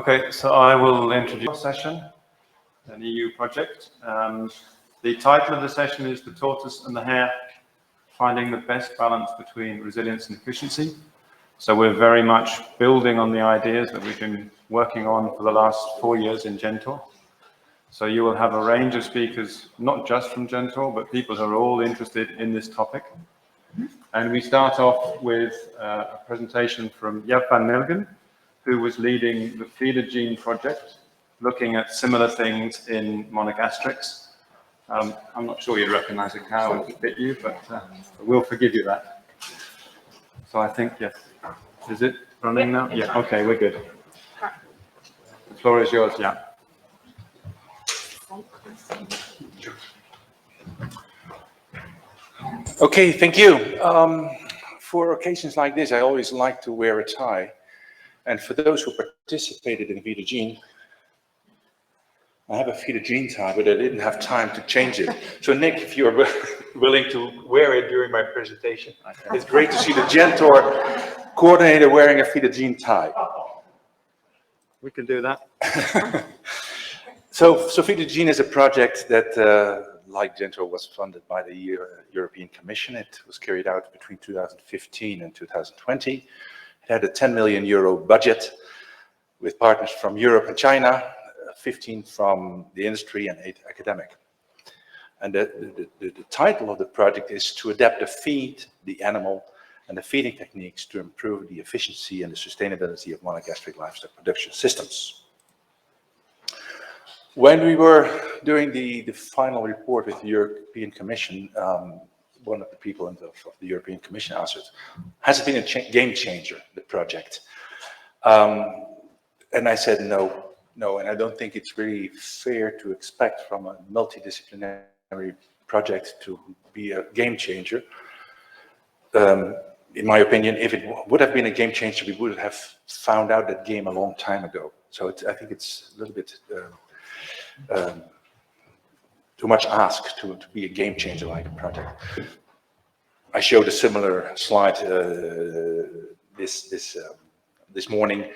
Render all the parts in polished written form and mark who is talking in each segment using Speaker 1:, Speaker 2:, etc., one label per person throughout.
Speaker 1: Okay, so I will introduce the session, an EU project. The title of the session is The Tortoise and the Hare, Finding the Best Balance Between Resilience and Efficiency. So we're very much building on the ideas that we've been working on for the last 4 years in Gentor. So you will have a range of speakers, not just from Gentor, but people who are all interested in this topic. And we start off with a presentation from Jaap van Milgen, who was leading the feeder gene project, looking at similar things in monogastrics. I'm not sure you'd recognize a cow if it bit you, but we'll forgive you that. So I think, yes. Is it running now? Yeah, okay, we're good. The floor is yours, yeah.
Speaker 2: Okay, thank you. For occasions like this, I always like to wear a tie. And for those who participated in feeder gene, I have a feeder gene tie, but I didn't have time to change it. So Nick, if you're willing to wear it during my presentation, it's great to see the Gentor coordinator wearing a feeder gene tie.
Speaker 1: We can do that.
Speaker 2: So feeder gene is a project that, like Gentor, was funded by the European Commission. It was carried out between 2015 and 2020. It had a 10 million euro budget with partners from Europe and China, 15 from the industry and 8 academic. And the title of the project is to adapt the feed, the animal, and the feeding techniques to improve the efficiency and the sustainability of monogastric livestock production systems. When we were doing the final report with the European Commission, one of the people of the European Commission asked us, has it been a game changer, the project? And I said no, and I don't think it's really fair to expect from a multidisciplinary project to be a game changer. In my opinion, if it would have been a game changer, we would have found out that game a long time ago. So I think it's a little bit too much asked to be a game changer like a project. I showed a similar slide this morning.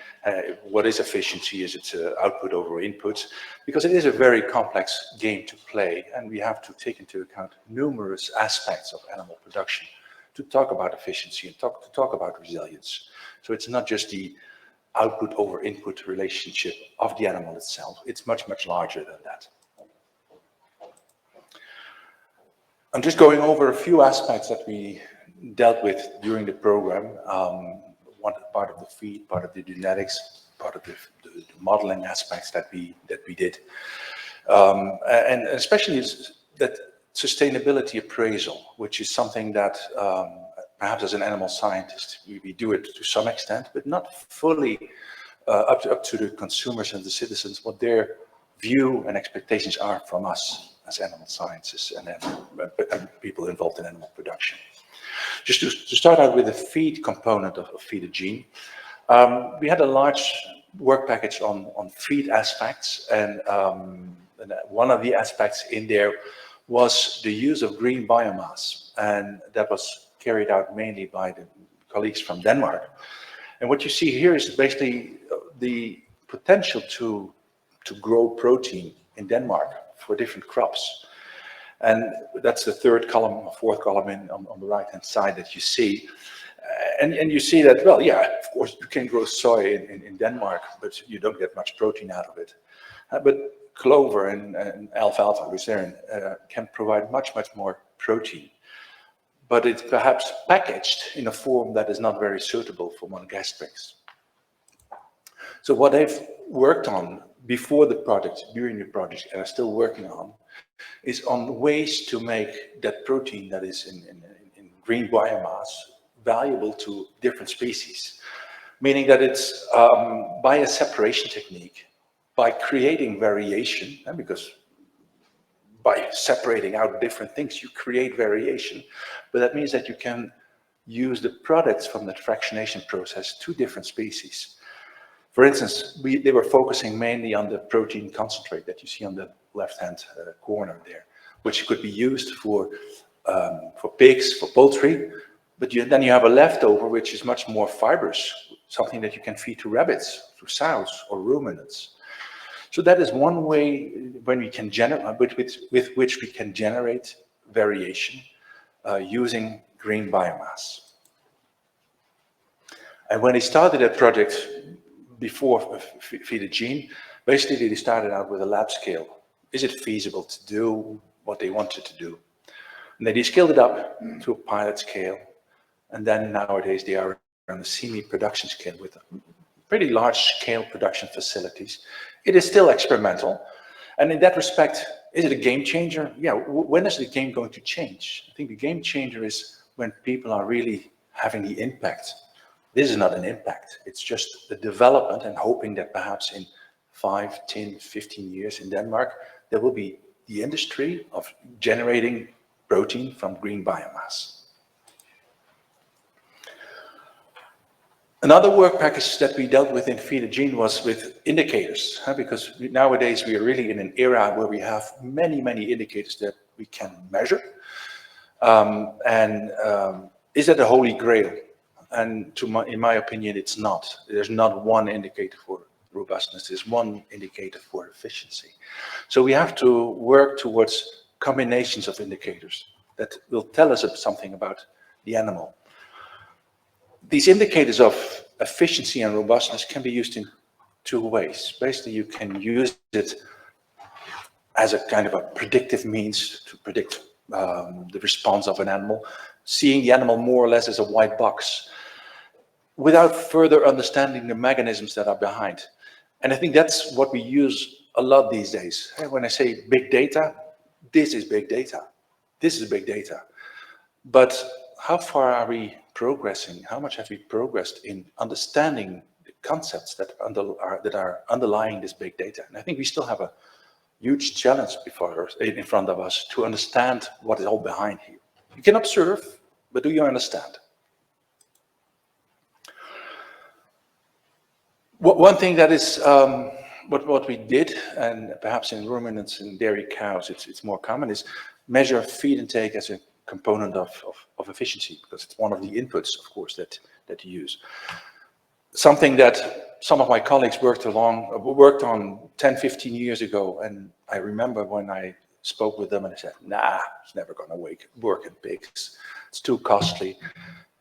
Speaker 2: What is efficiency? Is it output over input? Because it is a very complex game to play, and we have to take into account numerous aspects of animal production to talk about efficiency and to talk about resilience. So it's not just the output over input relationship of the animal itself. It's much, much larger than that. I'm just going over a few aspects that we dealt with during the program. One part of the feed, part of the genetics, part of the modeling aspects that we did. And especially that sustainability appraisal, which is something that perhaps as an animal scientist, we do it to some extent, but not fully up to the consumers and the citizens, what their view and expectations are from us as animal scientists and people involved in animal production. Just to start out with the feed component of feeder gene, we had a large work package on feed aspects, and one of the aspects in there was the use of green biomass, and that was carried out mainly by the colleagues from Denmark. And what you see here is basically the potential to grow protein in Denmark for different crops. And that's the third column, fourth column on the right-hand side that you see. And you see that, well, yeah, of course, you can grow soy in Denmark, but you don't get much protein out of it. But clover and alfalfa, lucerne, can provide much, much more protein. But it's perhaps packaged in a form that is not very suitable for monogastrics. So what they've worked on before the project, during the project, and are still working on, is on ways to make that protein that is in green biomass valuable to different species. Meaning that it's by a separation technique, by creating variation, because by separating out different things, you create variation. But that means that you can use the products from that fractionation process to different species. For instance, they were focusing mainly on the protein concentrate that you see on the left-hand corner there, which could be used for pigs, for poultry, but then you have a leftover which is much more fibrous, something that you can feed to rabbits, to sows or ruminants. So that is one way when we can generate, with which we can generate variation using green biomass. And when they started that project before Feed a Gene, basically they started out with a lab scale. Is it feasible to do what they wanted to do? And then they scaled it up to a pilot scale. And then nowadays they are on a semi-production scale with pretty large scale production facilities. It is still experimental. And in that respect, is it a game changer? Yeah, when is the game going to change? I think the game changer is when people are really having the impact. This is not an impact. It's just the development and hoping that perhaps in 5, 10, 15 years in Denmark, there will be the industry of generating protein from green biomass. Another work package that we dealt with in Feed a Gene was with indicators, because nowadays we are really in an era where we have many, many indicators that we can measure. Is that the holy grail? And in my opinion, it's not. There's not one indicator for robustness. There's one indicator for efficiency. So we have to work towards combinations of indicators that will tell us something about the animal. These indicators of efficiency and robustness can be used in two ways. Basically, you can use it as a kind of a predictive means to predict the response of an animal, seeing the animal more or less as a white box, without further understanding the mechanisms that are behind. And I think that's what we use a lot these days. When I say big data, this is big data. This is big data. But how far are we progressing? How much have we progressed in understanding the concepts that are underlying this big data? And I think we still have a huge challenge in front of us to understand what is all behind here. You can observe, but do you understand? One thing that is what we did, and perhaps in ruminants and dairy cows it's more common, is measure feed intake as a component of efficiency, because it's one of the inputs, of course, that you use. Something that some of my colleagues worked on 10, 15 years ago, and I remember when I spoke with them and I said, nah, it's never going to work in pigs. It's too costly.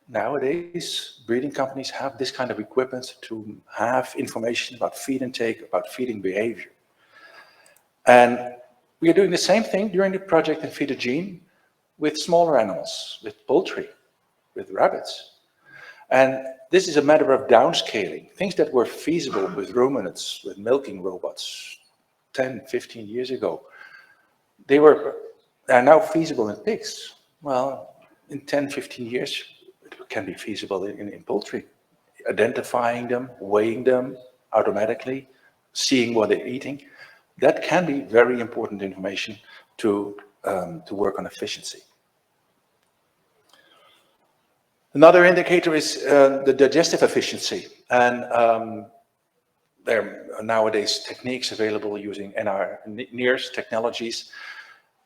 Speaker 2: Nowadays, breeding companies have this kind of equipment to have information about feed intake, about feeding behavior. And we are doing the same thing during the project in Feed a Gene with smaller animals, with poultry, with rabbits. And this is a matter of downscaling. Things that were feasible with ruminants, with milking robots 10, 15 years ago, they are now feasible in pigs. Well, in 10, 15 years, it can be feasible in poultry. Identifying them, weighing them automatically, seeing what they're eating. That can be very important information to work on efficiency. Another indicator is the digestive efficiency. And there are nowadays techniques available using INRAE technologies.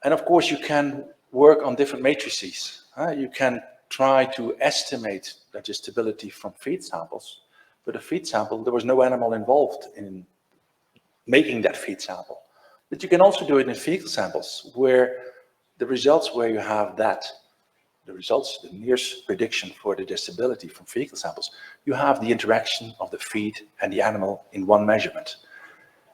Speaker 2: And of course, you can work on different matrices. You can try to estimate digestibility from feed samples. But a feed sample, there was no animal involved in making that feed sample. But you can also do it in fecal samples, where the results where you have that, the results, the nearest prediction for digestibility from fecal samples, you have the interaction of the feed and the animal in one measurement.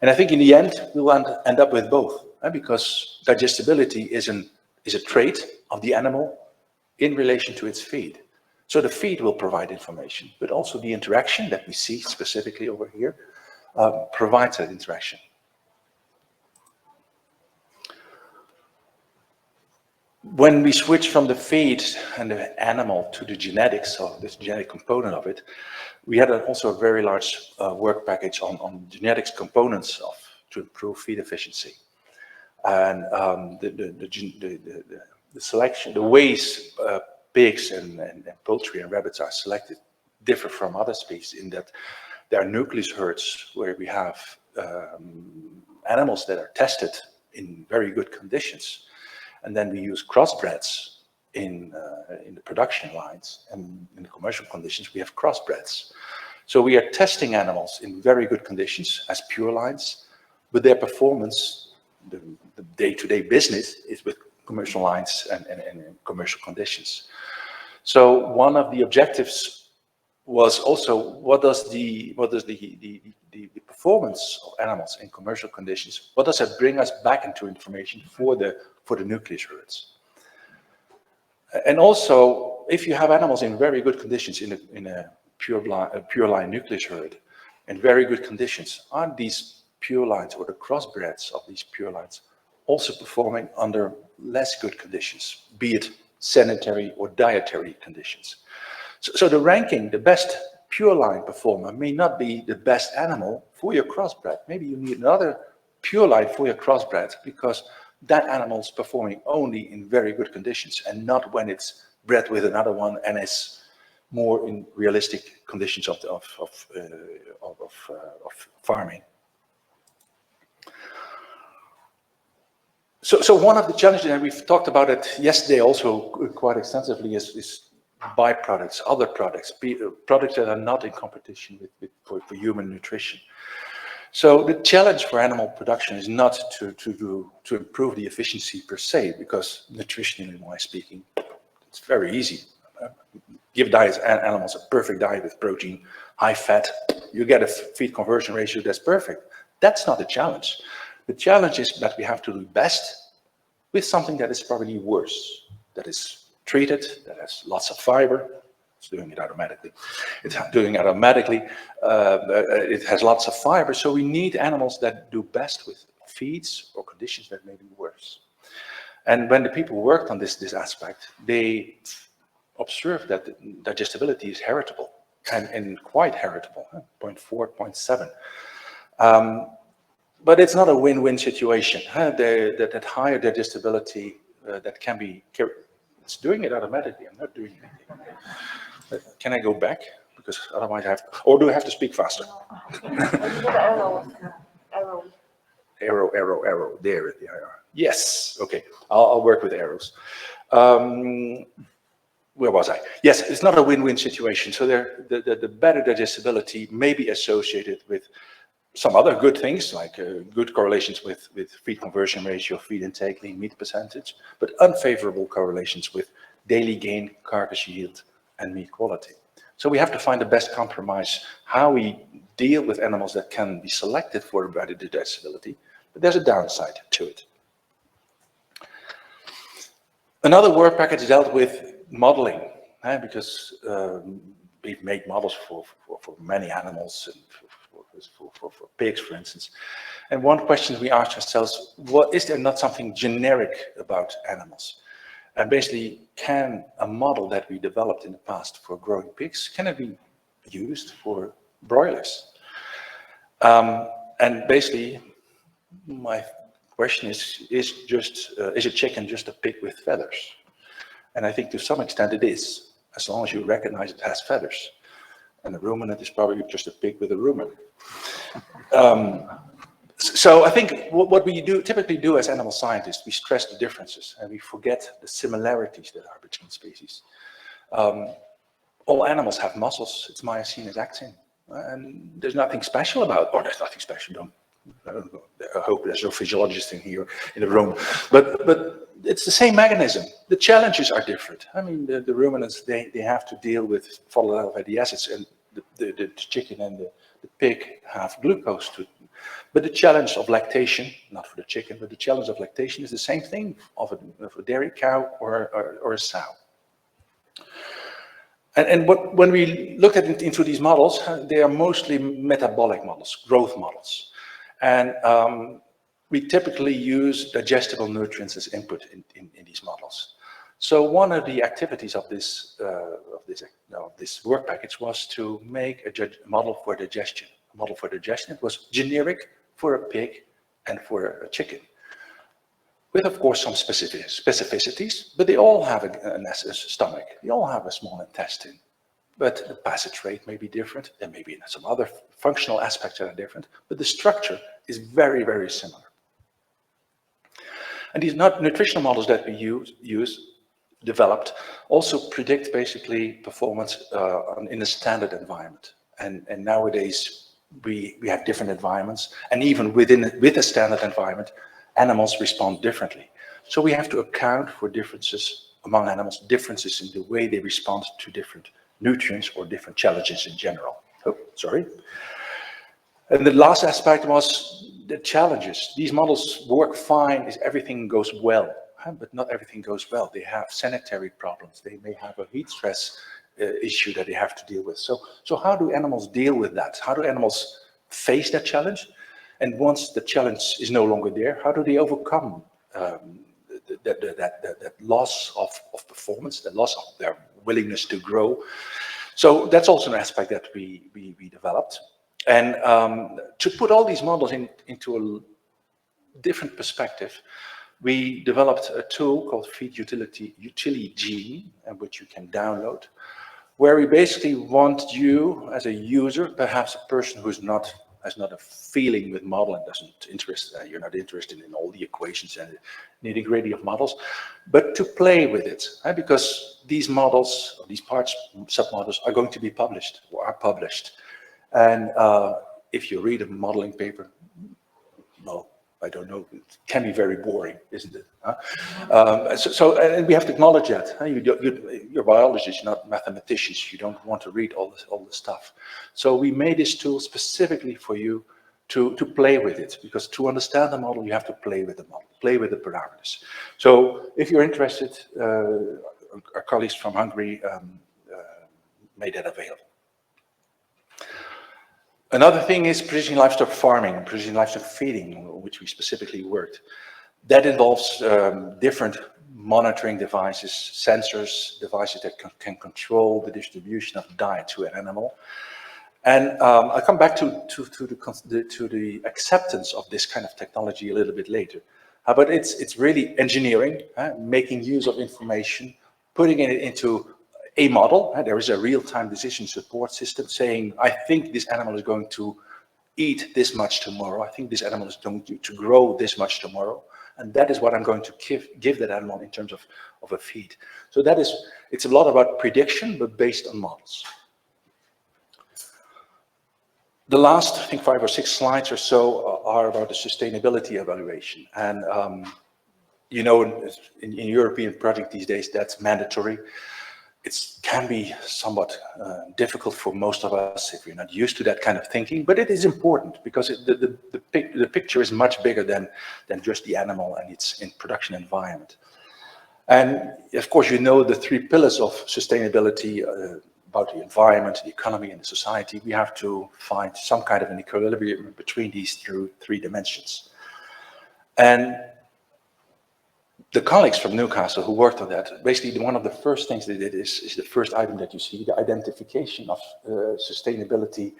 Speaker 2: And I think in the end, we'll end up with both, because digestibility is a trait of the animal in relation to its feed. So the feed will provide information, but also the interaction that we see specifically over here provides that interaction. When we switch from the feed and the animal to the genetics, or this genetic component of it, we had also a very large work package on genetics components to improve feed efficiency. And the selection, the ways pigs and poultry and rabbits are selected differ from other species in that there are nucleus herds where we have animals that are tested in very good conditions. And then we use crossbreds in the production lines, and in the commercial conditions we have crossbreds. So we are testing animals in very good conditions as pure lines, but their performance, the day-to-day business is with commercial lines and commercial conditions. So one of the objectives was also what does the performance of animals in commercial conditions, what does that bring us back into information for the nucleus herds? And also, if you have animals in very good conditions in a pure line nucleus herd, in very good conditions, aren't these pure lines or the crossbreds of these pure lines also performing under less good conditions, be it sanitary or dietary conditions? So the ranking, the best pure line performer may not be the best animal for your crossbred. Maybe you need another pure line for your crossbred because that animal is performing only in very good conditions and not when it's bred with another one and is more in realistic conditions of farming. So one of the challenges, and we've talked about it yesterday also quite extensively, is byproducts, other products, products that are not in competition for human nutrition. So the challenge for animal production is not to improve the efficiency per se, because nutritionally speaking, it's very easy. Give animals a perfect diet with protein, high fat, you get a feed conversion ratio that's perfect. That's not the challenge. The challenge is that we have to do best with something that is probably worse, that is treated, that has lots of fiber. It's doing it automatically. It has lots of fiber, so we need animals that do best with feeds or conditions that may be worse. And when the people worked on this aspect, they observed that digestibility is heritable and quite heritable, 0.4, 0.7. But it's not a win-win situation. That higher digestibility that can be, it's doing it automatically. I'm not doing anything. Can I go back? Because otherwise I have, or do I have to speak faster? Arrow. There they are. Yes. Okay. I'll work with arrows. Where was I? Yes, it's not a win-win situation. So the better digestibility may be associated with some other good things, like good correlations with feed conversion ratio, feed intake, lean meat percentage, but unfavorable correlations with daily gain, carcass yield, and meat quality. So we have to find the best compromise, how we deal with animals that can be selected for better digestibility, but there's a downside to it. Another work package dealt with modeling, because we make models for many animals and for pigs, for instance. And one question we asked ourselves, is there not something generic about animals? And basically, can a model that we developed in the past for growing pigs, can it be used for broilers? And basically, my question is a chicken just a pig with feathers? And I think to some extent it is, as long as you recognize it has feathers. And a ruminant is probably just a pig with a rumen. So I think what we typically do as animal scientists, we stress the differences and we forget the similarities that are between species. All animals have muscles. It's myosin, it's actin. And there's nothing special about, or there's nothing special, I hope there's no physiologist in here in the room, but it's the same mechanism. The challenges are different. I mean, the ruminants, they have to deal with volatile fatty acids, and the chicken and the pig have glucose to it. But the challenge of lactation, not for the chicken, but the challenge of lactation is the same thing of a dairy cow or a sow. And when we look into these models, they are mostly metabolic models, growth models. And we typically use digestible nutrients as input in these models. So one of the activities of this work package was to make a model for digestion. A model for digestion, it was generic for a pig and for a chicken, with of course some specificities, but they all have a stomach, they all have a small intestine, but the passage rate may be different, there may be some other functional aspects that are different, but the structure is very, very similar. And these nutritional models that we developed, also predict basically performance in a standard environment. And nowadays, we have different environments, and even with a standard environment, animals respond differently. So we have to account for differences among animals, differences in the way they respond to different nutrients or different challenges in general. Oh, sorry. And the last aspect was the challenges. These models work fine if everything goes well, but not everything goes well. They have sanitary problems. They may have a heat stress issue that they have to deal with. So how do animals deal with that? How do animals face that challenge? And once the challenge is no longer there, how do they overcome that loss of performance, the loss of their willingness to grow? So that's also an aspect that we developed. And to put all these models into a different perspective, we developed a tool called Feed Utility Gene, which you can download, where we basically want you as a user, perhaps a person who's has not a feeling with modeling, you're not interested in all the equations and the nitty-gritty of models, but to play with it, because these models, these parts, submodels are going to be published or are published. And if you read a modeling paper, well, I don't know, it can be very boring, isn't it? And we have to acknowledge that. You're biologists, you're not mathematicians. You don't want to read all this stuff. So we made this tool specifically for you to play with it, because to understand the model, you have to play with the model, play with the parameters. So if you're interested, our colleagues from Hungary made that available. Another thing is precision livestock farming, precision livestock feeding, which we specifically worked. That involves different monitoring devices, sensors, devices that can control the distribution of diet to an animal. And I'll come back to the acceptance of this kind of technology a little bit later. But it's really engineering, making use of information, putting it into a model. There is a real-time decision support system saying, I think this animal is going to eat this much tomorrow. I think this animal is going to grow this much tomorrow. And that is what I'm going to give that animal in terms of a feed. So it's a lot about prediction, but based on models. The last, I think, 5 or 6 slides or so are about the sustainability evaluation. And you know, in European project these days, that's mandatory. It can be somewhat difficult for most of us if you're not used to that kind of thinking, but it is important because the picture is much bigger than just the animal and its production environment. And of course, you know the 3 pillars of sustainability about the environment, the economy, and the society. We have to find some kind of an equilibrium between these 3 dimensions. And the colleagues from Newcastle who worked on that, basically one of the first things they did is the first item that you see, the identification of sustainability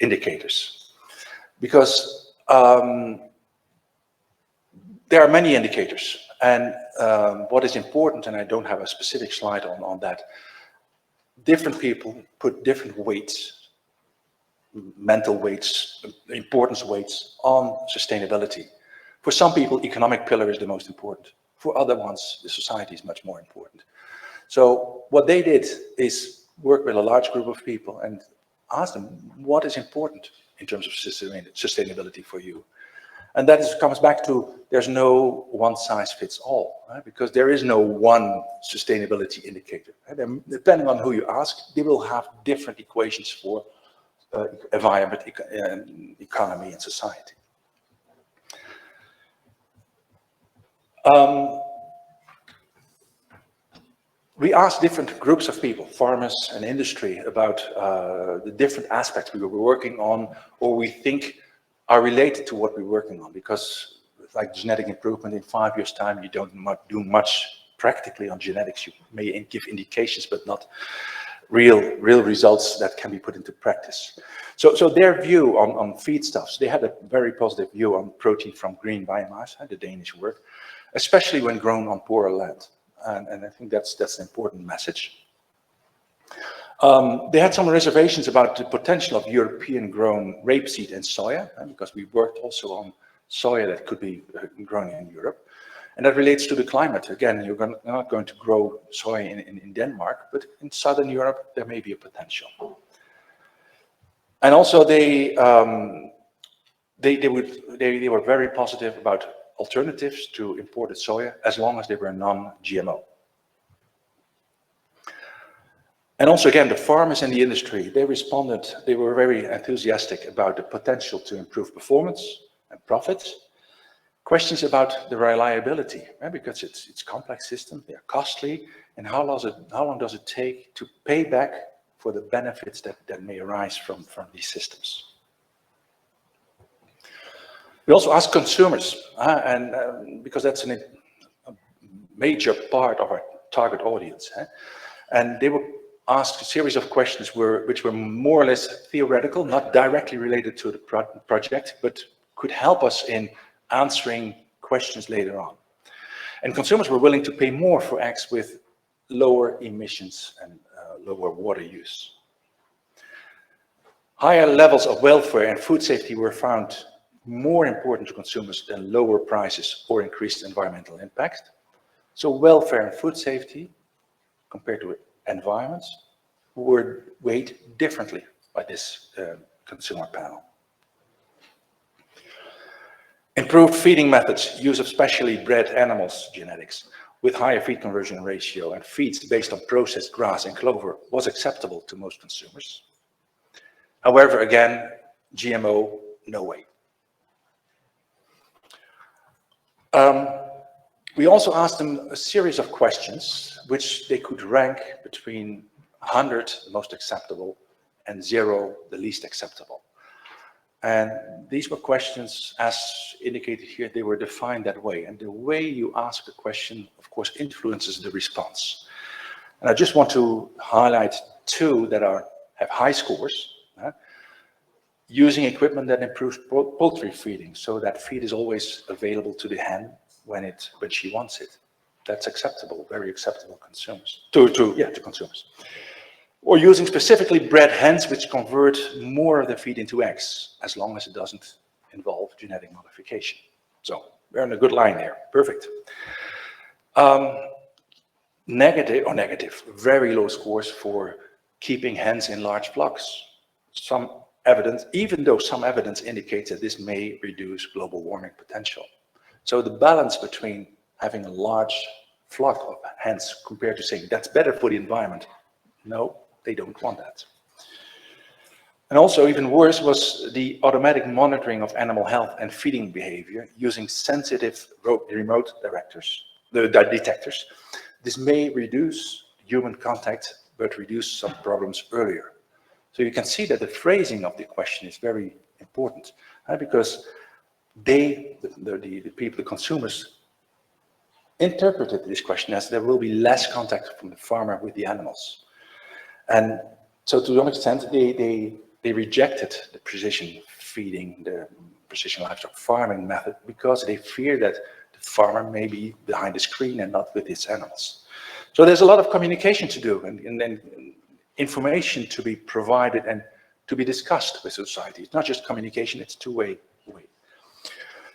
Speaker 2: indicators. Because there are many indicators, and what is important, and I don't have a specific slide on that, different people put different weights, mental weights, importance weights on sustainability. For some people, economic pillar is the most important. For other ones, the society is much more important. So what they did is work with a large group of people and ask them, what is important in terms of sustainability for you? And that comes back to, there's no one size fits all, right? Because there is no one sustainability indicator. Right? Depending on who you ask, they will have different equations for environment, economy, and society. We asked different groups of people, farmers and industry, about the different aspects we were working on or we think are related to what we're working on. Because like genetic improvement, in 5 years' time, you don't do much practically on genetics. You may give indications, but not real results that can be put into practice. So their view on feedstuffs, they had a very positive view on protein from green biomass, the Danish work, especially when grown on poorer land. And I think that's an important message. They had some reservations about the potential of European-grown rapeseed and soya, because we worked also on soya that could be grown in Europe. And that relates to the climate. Again, you're not going to grow soy in Denmark, but in Southern Europe, there may be a potential. And also they were very positive about alternatives to imported soya as long as they were non-GMO. And also again, the farmers in the industry, they responded, they were very enthusiastic about the potential to improve performance and profits. Questions about the reliability, right? Because it's complex system, they're costly, and how long does it take to pay back for the benefits that may arise from these systems? We also asked consumers, because that's a major part of our target audience, and they were asked a series of questions which were more or less theoretical, not directly related to the project, but could help us in answering questions later on. And consumers were willing to pay more for eggs with lower emissions and lower water use. Higher levels of welfare and food safety were found more important to consumers than lower prices or increased environmental impact. So welfare and food safety, compared to environments, were weighed differently by this consumer panel. Improved feeding methods, use of specially bred animals genetics with higher feed conversion ratio and feeds based on processed grass and clover was acceptable to most consumers. However, again, GMO, no way. We also asked them a series of questions which they could rank between 100, the most acceptable, and 0, the least acceptable. And these were questions, as indicated here, they were defined that way. And the way you ask the question, of course, influences the response. And I just want to highlight 2 that have high scores. Using equipment that improves poultry feeding, so that feed is always available to the hen when she wants it. That's acceptable, very acceptable to consumers. Or using specifically bred hens which convert more of the feed into eggs, as long as it doesn't involve genetic modification. So we're in a good line there, perfect. Negative, very low scores for keeping hens in large flocks. Some evidence, even though some evidence indicates that this may reduce global warming potential. So the balance between having a large flock of hens compared to saying that's better for the environment, no, they don't want that. And also even worse was the automatic monitoring of animal health and feeding behavior using sensitive remote detectors. This may reduce human contact, but reduce some problems earlier. So you can see that the phrasing of the question is very important, because the consumers, interpreted this question as there will be less contact from the farmer with the animals. And so to some extent, they rejected the precision feeding, the precision livestock farming method, because they fear that the farmer may be behind the screen and not with his animals. So there's a lot of communication to do, and information to be provided and to be discussed with society. It's not just communication, it's two-way.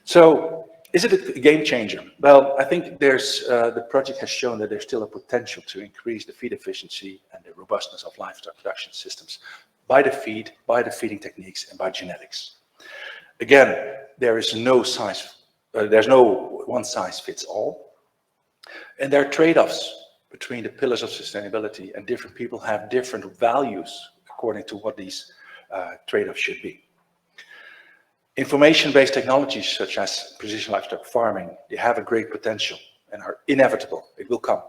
Speaker 2: So is it a game changer? Well, I think the project has shown that there's still a potential to increase the feed efficiency and the robustness of livestock production systems by the feed, by the feeding techniques, and by genetics. Again, there's no one size fits all. And there are trade-offs between the pillars of sustainability, and different people have different values according to what these trade-offs should be. Information-based technologies such as precision livestock farming, they have a great potential and are inevitable. It will come.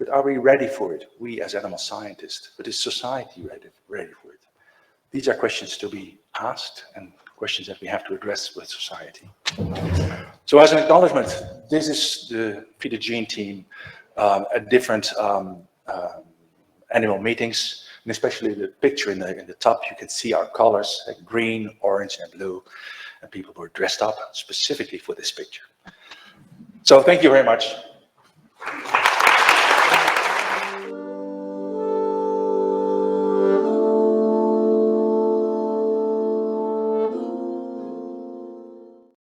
Speaker 2: But are we ready for it? We as animal scientists, but is society ready for it? These are questions to be asked and questions that we have to address with society. So as an acknowledgement, this is the Feed the Gene team at different annual meetings, and especially the picture in the top, you can see our colors, like green, orange, and blue, and people were dressed up specifically for this picture. So thank you very much.